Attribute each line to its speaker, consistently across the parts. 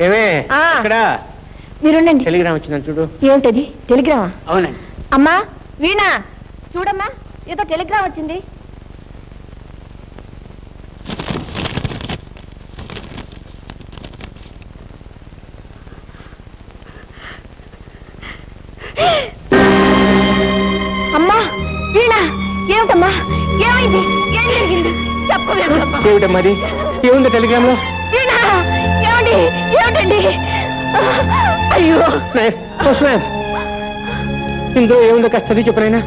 Speaker 1: ఏమే ఇక్కడ
Speaker 2: మీరుండండి.
Speaker 1: టెలిగ్రామ్ వచ్చిందని చూడు.
Speaker 2: ఏమిటది? టెలిగ్రామా?
Speaker 1: అవునండి.
Speaker 2: అమ్మా వీణా చూడమ్మా, ఏదో టెలిగ్రామ్ వచ్చింది. అమ్మా వీణా, ఏమిటమ్మా, ఏమైంది, ఏం జరిగింది చెప్పలేదమ్మా.
Speaker 1: ఏమిటమ్మా అది? ఏముంది టెలిగ్రామ్ లో?
Speaker 2: వీణా ఏమండి, ఏమిటండి? అయ్యో
Speaker 1: ఇందులో ఏముందో కాస్త చదివి చెప్పనైనా.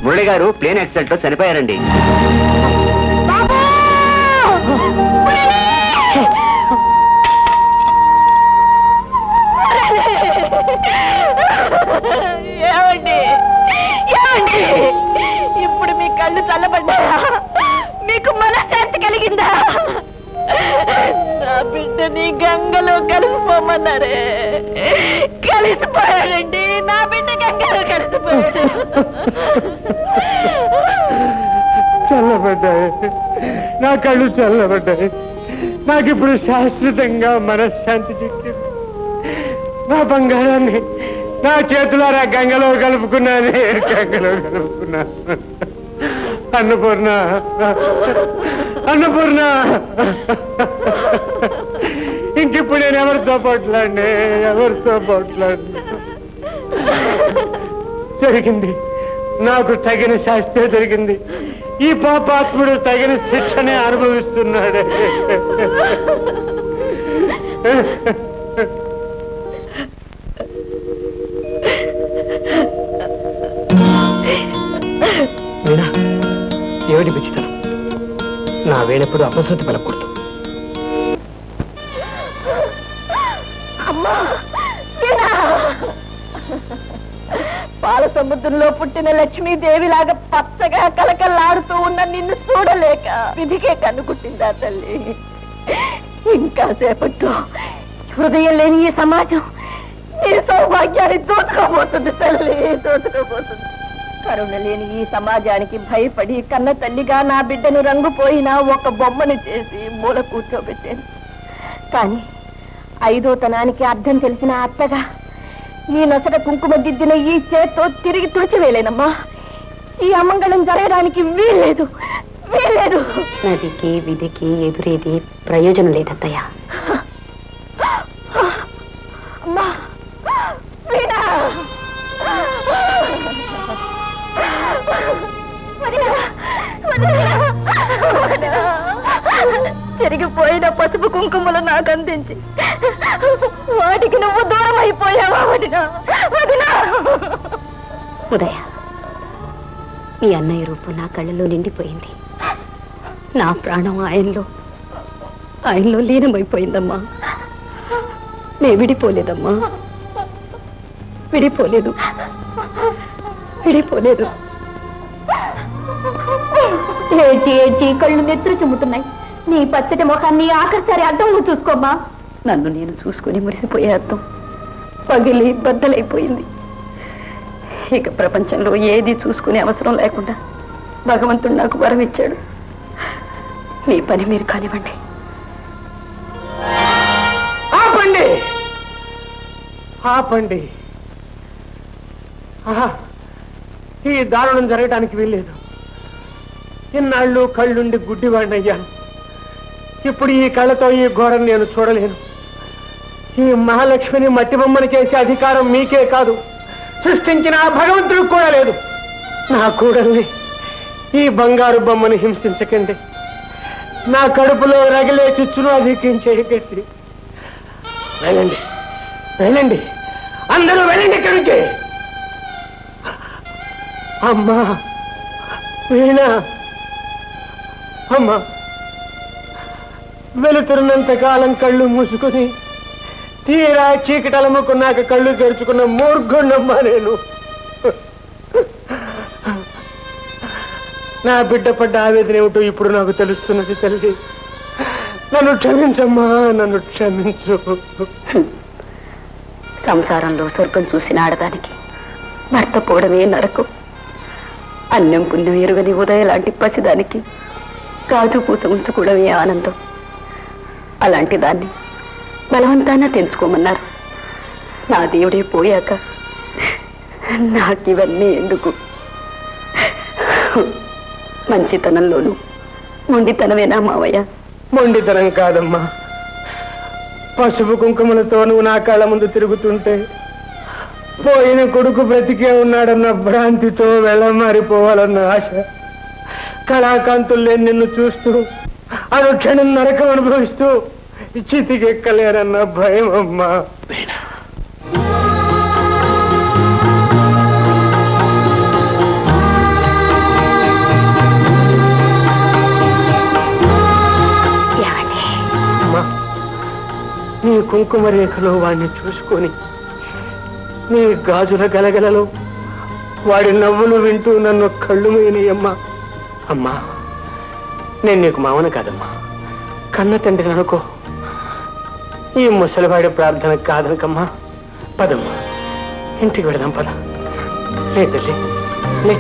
Speaker 3: మురళి గారు ప్లేన్ యాక్సిడెంట్ లో చనిపోయారండి.
Speaker 2: ఏమండి, ఏమండి, ఇప్పుడు మీ కళ్ళు చల్లబడ్డాయా? మీకు మనశ్శాంతి కలిగిందా? నా బిడ్డని గంగలో కలిసిపోమన్నారే, కలిసిపోయాడండి. నా బిడ్డ గంగలో కలిసిపోయాడు.
Speaker 1: చల్లబడ్డాయి, నా కళ్ళు చల్లబడ్డాయి. నాకిప్పుడు శాశ్వతంగా మనశ్శాంతి చిక్కింది. నా బంగారాన్ని నా చేతులారా గంగలో కలుపుకున్నాను, గంగలో కలుపుకున్నాను. అన్నపూర్ణ, అన్నపూర్ణ, ఇంకిప్పుడు నేను ఎవరితో పోట్లాడిని, ఎవరితో పోట్లాడిని. జరిగింది, నాకు తగిన శాస్త్రే జరిగింది. ఈ పాపాత్ముడు తగిన శిక్షనే అనుభవిస్తున్నాడు. ఏమిటి పిచ్చితనం? నా వేళెప్పుడు అపశృతి పలకూడదు.
Speaker 2: పాల సముద్రంలో పుట్టిన లక్ష్మీదేవిలాగా పచ్చగా కలకల్లాడుతూ ఉన్న నిన్ను చూడలేక విధికే కన్నుకుట్టిందా తల్లి? ఇంకా సేపట్లో హృదయం లేని ఈ సమాజం నీ సౌభాగ్యాన్ని దోచుకోబోతుంది తల్లి, దోచుకోబోతుంది. కరుణ లేని ఈ సమాజానికి భయపడి కన్న తల్లిగా నా బిడ్డను రంగుపోయినా ఒక బొమ్మను చేసి మూల కూర్చోబెట్టాను. కానీ 5వ తనానికి అర్థం తెలిసిన అత్తగా నీ నొసట కుంకుమ దిద్దిన ఈ చేత్తో తిరిగి తుడిచివేలేనమ్మా. ఈ అమంగళం జరగడానికి వీల్లేదు, వీల్లేదు.
Speaker 4: నదికి విధికి ఎదురేది ప్రయోజనం లేదత్తయ్య.
Speaker 2: అమ్మా వీణా, చెరిగిపోయిన పసుపు కుంకుమలు నాకు అందించి వాటికి నువ్వు దూరం అయిపోయావా వదినా? వదినా,
Speaker 4: ఉదయ, మీ అన్నయ్య రూపం నా కళ్ళలో నిండిపోయింది. నా ప్రాణం ఆయనలో లీనమైపోయిందమ్మా. నే విడిపోలేదమ్మా, విడిపోలేదు.
Speaker 2: ఏడ్చి ఏడ్చి కళ్ళు నెత్తురు చుమ్ముతున్నాయి. నీ పచ్చటి ముఖాన్ని ఆఖరిసారి అడ్డంలో చూసుకోమ్మా.
Speaker 4: నన్ను నేను చూసుకుని మురిసిపోయే అర్థం పగిలి బద్దలైపోయింది. ఇక ప్రపంచంలో ఏది చూసుకునే అవసరం లేకుండా భగవంతుడు నాకు వరం ఇచ్చాడు. మీ పని మీరు కానివ్వండి.
Speaker 1: ఆపండి, ఆపండి. ఈ దారుణం జరగడానికి వీల్లేదు. ఇన్నాళ్ళు కళ్ళుండి గుడ్డివాడినయ్యాను. ఇప్పుడు ఈ కళ్ళతో ఈ ఘోరం నేను చూడలేను. ఈ మహాలక్ష్మిని మట్టి బొమ్మను చేసే అధికారం మీకే కాదు, సృష్టించిన ఆ భగవంతుడికి కూడా లేదు. నా కూడల్ని ఈ బంగారు బొమ్మను హింసించకండి. నా కడుపులో రగిలే చిచ్చును అధికించేయకండి. వెళ్ళండి, వెళ్ళండి, అందరూ వెళ్ళండి ఇక్కడి నుంచి. అమ్మా వీణా, అమ్మా, వెలుతురున్నంత కాలం కళ్ళు మూసుకుని తీరా చీకటలముకున్నాక కళ్ళు తెరుచుకున్న మూర్ఖుణ్ణమ్మా నేను. నా బిడ్డ పడ్డ ఆవేదన ఏమిటో ఇప్పుడు నాకు తెలుస్తున్నది తల్లి. నన్ను క్షమించమ్మా, నన్ను క్షమించు.
Speaker 4: సంసారంలో స్వర్గం చూసిన ఆడదానికి భర్త పోవడమే నరకం. అన్నం పుణ్యం ఎరుగని ఉదయం లాంటి పసిదానికి గాజు పూస ఉంచుకోవడమే ఆనందం. అలాంటి దాన్ని బలవంతాన తెంచుకోమన్నారు. నా దేవుడే పోయాక నాకివన్నీ ఎందుకు? మంచితనంలోనూ మొండితనమేనా మావయ్య?
Speaker 1: మొండితనం కాదమ్మా. పసుపు కుంకుమలతో నువ్వు నా కళ్ళ ముందు తిరుగుతుంటే పోయిన కొడుకు బ్రతికే ఉన్నాడన్న భ్రాంతితో వెళ్ళమారిపోవాలన్న ఆశ, కళాకాంతుల్లే నిన్ను చూస్తూ అనుక్షణం నరకం అనుభవిస్తూ చితికెక్కలేరన్న భయం అమ్మా. నీ కుంకుమ రేఖలో వాడిని చూసుకొని, నీ గాజుల గలగలలో వాడి నవ్వులు వింటూ నన్ను కళ్ళు మూయనీయమ్మా. అమ్మా, నేను నీకు మావన కాదమ్మా, కన్న తండ్రిని అనుకో. ఈ ముసలివాడి ప్రార్థన కాదనకమ్మా. పదమ్మా, ఇంటికి వెళదాం. పద. లే తల్లి, లే.